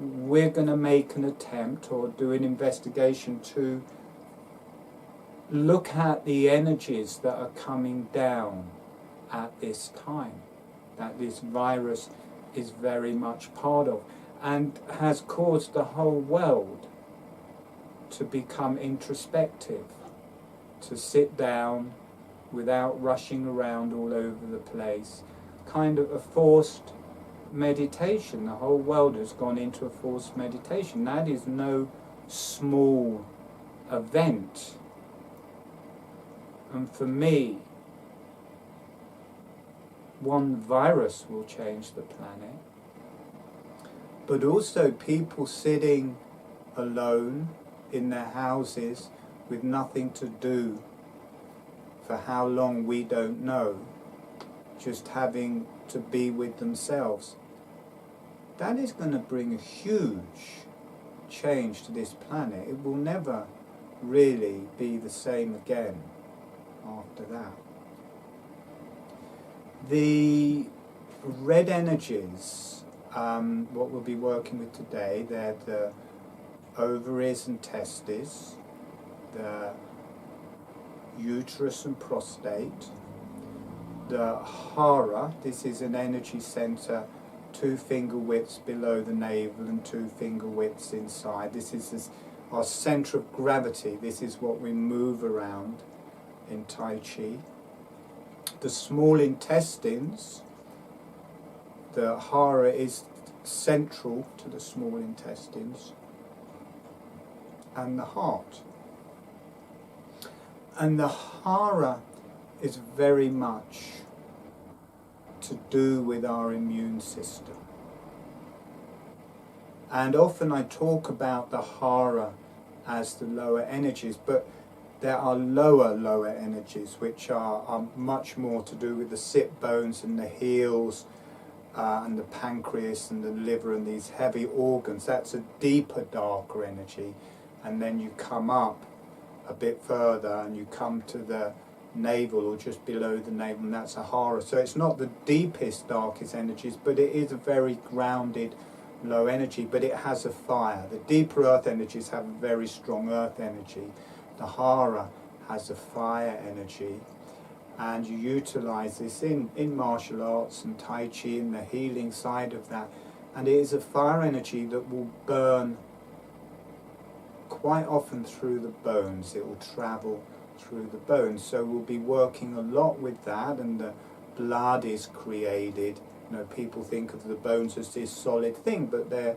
we're going to make an attempt or do an investigation to look at the energies that are coming down at this time, that this virus is very much part of, and has caused the whole world to become introspective, to sit down without rushing around all over the place, kind of a forced meditation. The whole world has gone into a forced meditation. That is no small event. And for me, one virus will change the planet, but also people sitting alone in their houses with nothing to do for how long we don't know, just having to be with themselves. That is going to bring a huge change to this planet. It will never really be the same again after that. The red energies, what we'll be working with today, they're the ovaries and testes, the uterus and prostate, the hara, this is an energy center 2 finger widths below the navel and 2 finger widths inside. This is our center of gravity. This is what we move around in Tai Chi. The small intestines, the hara is central to the small intestines, and the heart. And the hara is very much to do with our immune system. And often I talk about the hara as the lower energies, but there are lower energies which are much more to do with the sit bones and the heels and the pancreas and the liver and these heavy organs. That's a deeper, darker energy. And then you come up a bit further and you come to the navel or just below the navel, and that's a hara. So it's not the deepest, darkest energies, but it is a very grounded, low energy, but it has a fire. The deeper earth energies have a very strong earth energy. The hara has a fire energy, and you utilize this in martial arts and Tai Chi and the healing side of that. And it is a fire energy that will burn quite often through the bones. It will travel through the bones. So we'll be working a lot with that, and the blood is created. You know, people think of the bones as this solid thing, but they're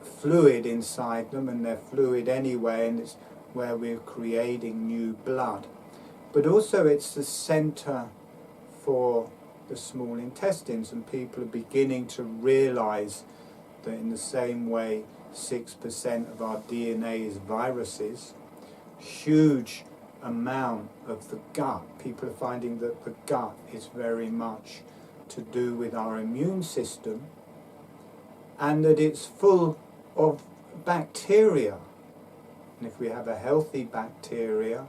fluid inside them, and they're fluid anyway, and it's where we're creating new blood. But also it's the center for the small intestines, and people are beginning to realize that in the same way 6% of our DNA is viruses, huge amount of the gut. People are finding that the gut is very much to do with our immune system, and that it's full of bacteria. And if we have a healthy bacteria,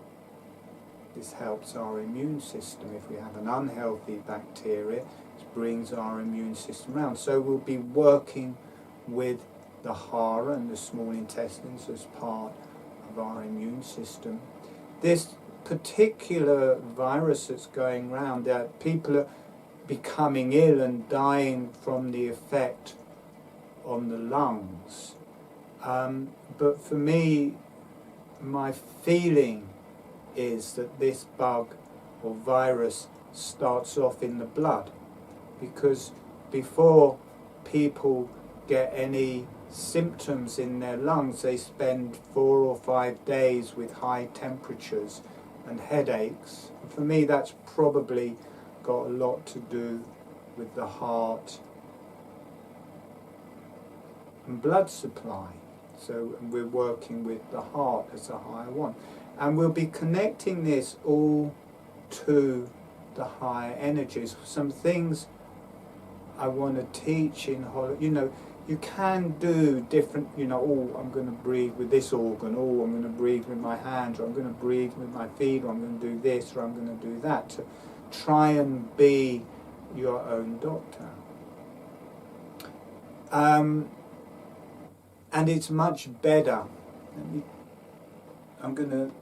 this helps our immune system. If we have an unhealthy bacteria, it brings our immune system around. So we'll be working with the hara and the small intestines as part of our immune system. This particular virus that's going around, that people are becoming ill and dying from the effect on the lungs. But for me, my feeling is that this bug or virus starts off in the blood, because before people get any symptoms in their lungs, they spend 4 or 5 days with high temperatures and headaches. And for me, that's probably got a lot to do with the heart and blood supply. So we're working with the heart as a higher one. And we'll be connecting this all to the higher energies. Some things I want to teach in, you can do different, oh, I'm going to breathe with this organ, oh, I'm going to breathe with my hands, or I'm going to breathe with my feet, or I'm going to do this, or I'm going to do that, to try and be your own doctor. And it's much better. I'm going to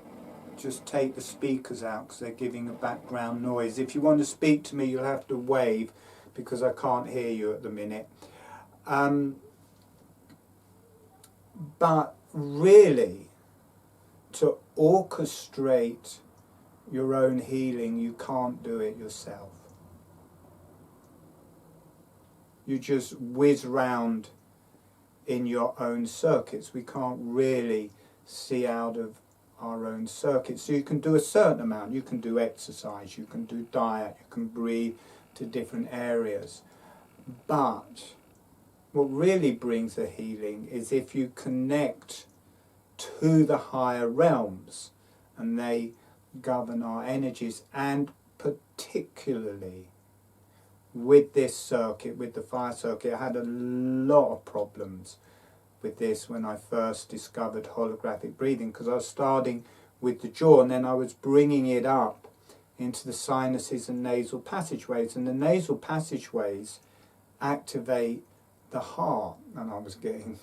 just take the speakers out because they're giving a background noise. If you want to speak to me, you'll have to wave because I can't hear you at the minute. But really, to orchestrate your own healing, you can't do it yourself. You just whiz round in your own circuits. We can't really see out of our own circuits. So you can do a certain amount. You can do exercise, you can do diet, you can breathe to different areas. But what really brings a healing is if you connect to the higher realms, and they govern our energies, and particularly with this circuit, with the fire circuit. I had a lot of problems with this when I first discovered holographic breathing, because I was starting with the jaw and then I was bringing it up into the sinuses and nasal passageways, and the nasal passageways activate the heart, and I was getting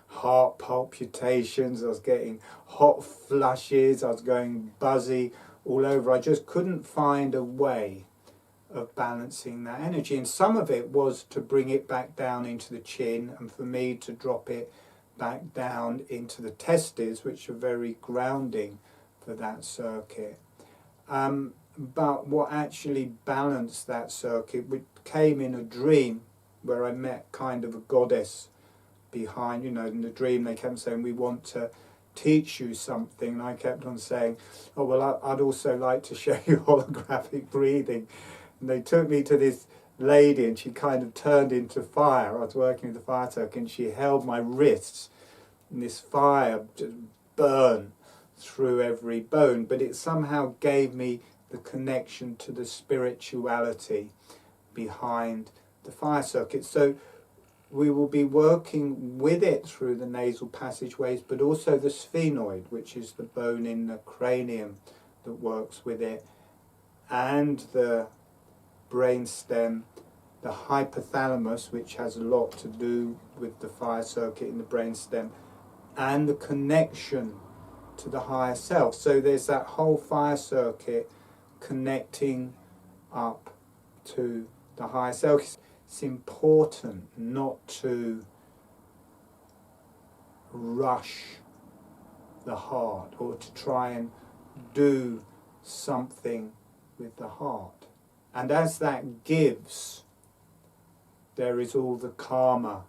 heart palpitations, I was getting hot flushes, I was going buzzy all over. I just couldn't find a way of balancing that energy, and some of it was to bring it back down into the chin, and for me to drop it back down into the testes, which are very grounding for that circuit. But what actually balanced that circuit, which came in a dream where I met kind of a goddess behind, you know, in the dream they kept saying, we want to teach you something, and I kept on saying, oh well, I'd also like to show you holographic breathing. And they took me to this lady, and she kind of turned into fire. I was working with the fire circuit, and she held my wrists, and this fire just burned through every bone, but it somehow gave me the connection to the spirituality behind the fire circuit. So we will be working with it through the nasal passageways, but also the sphenoid, which is the bone in the cranium that works with it, and the brainstem, the hypothalamus, which has a lot to do with the fire circuit in the brainstem, and the connection to the higher self. So there's that whole fire circuit connecting up to the higher self. It's important not to rush the heart or to try and do something with the heart. And as that gives, there is all the karma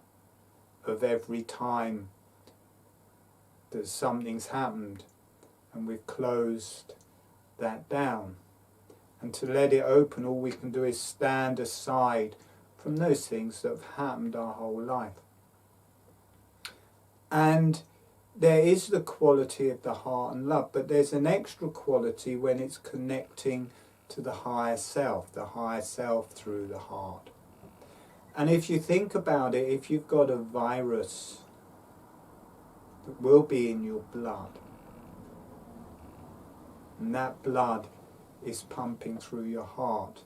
of every time that something's happened and we've closed that down. And to let it open, all we can do is stand aside from those things that have happened our whole life. And there is the quality of the heart and love, but there's an extra quality when it's connecting to the higher self through the heart. And if you think about it, if you've got a virus that will be in your blood, and that blood is pumping through your heart,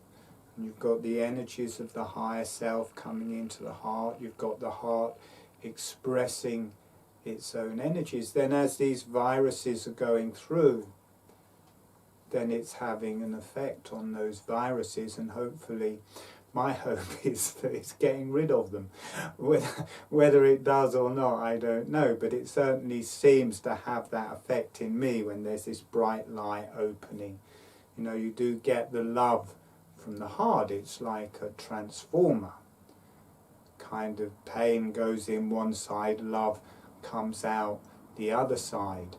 and you've got the energies of the higher self coming into the heart, you've got the heart expressing its own energies, then as these viruses are going through, then it's having an effect on those viruses, and hopefully, my hope is that it's getting rid of them. Whether it does or not, I don't know, but it certainly seems to have that effect in me when there's this bright light opening. You know, you do get the love from the heart. It's like a transformer. Kind of pain goes in one side, love comes out the other side.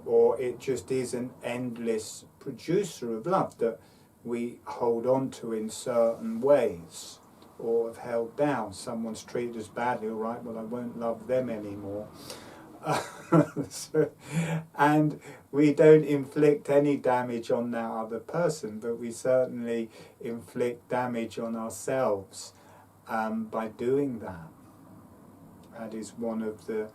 Or it just is an endless producer of love that we hold on to in certain ways, or have held down. Someone's treated us badly, all right, well I won't love them anymore. And we don't inflict any damage on that other person, but we certainly inflict damage on ourselves by doing that. That is one of the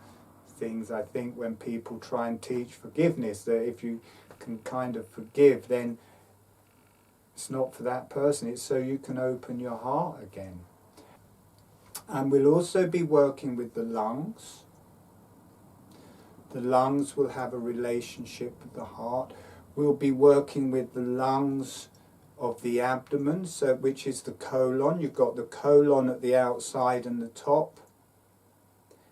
things I think when people try and teach forgiveness, that if you can kind of forgive, then it's not for that person, it's so you can open your heart again. And we'll also be working with the lungs, The lungs will have a relationship with the heart. We'll be working with the lungs of the abdomen, so which is the colon. You've got the colon at the outside and the top.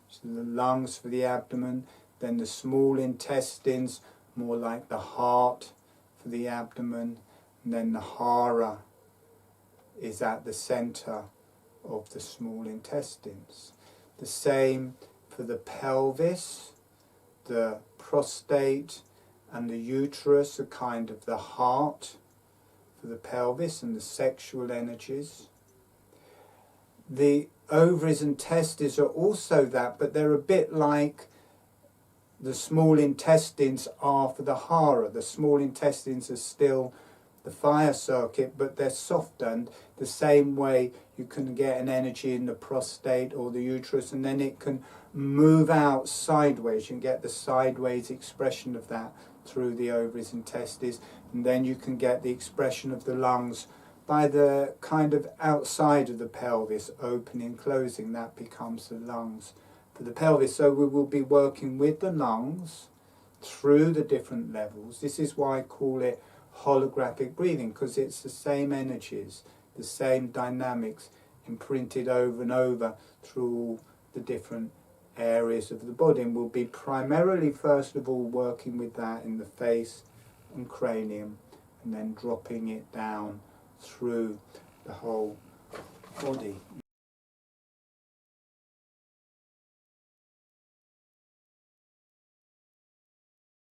So the lungs for the abdomen, then the small intestines, more like the heart for the abdomen, and then the hara is at the center of the small intestines. The same for the pelvis, the prostate and the uterus are kind of the heart for the pelvis and the sexual energies. The ovaries and testes are also that, but they're a bit like the small intestines are for the hara. The small intestines are still the fire circuit, but they're softened the same way you can get an energy in the prostate or the uterus, and then it can move out sideways. You can get the sideways expression of that through the ovaries and testes, and then you can get the expression of the lungs by the kind of outside of the pelvis, opening and closing. That becomes the lungs for the pelvis. So we will be working with the lungs through the different levels. This is why I call it holographic breathing, because it's the same energies, the same dynamics imprinted over and over through all the different areas of the body. And we'll be primarily, first of all, working with that in the face and cranium, and then dropping it down through the whole body.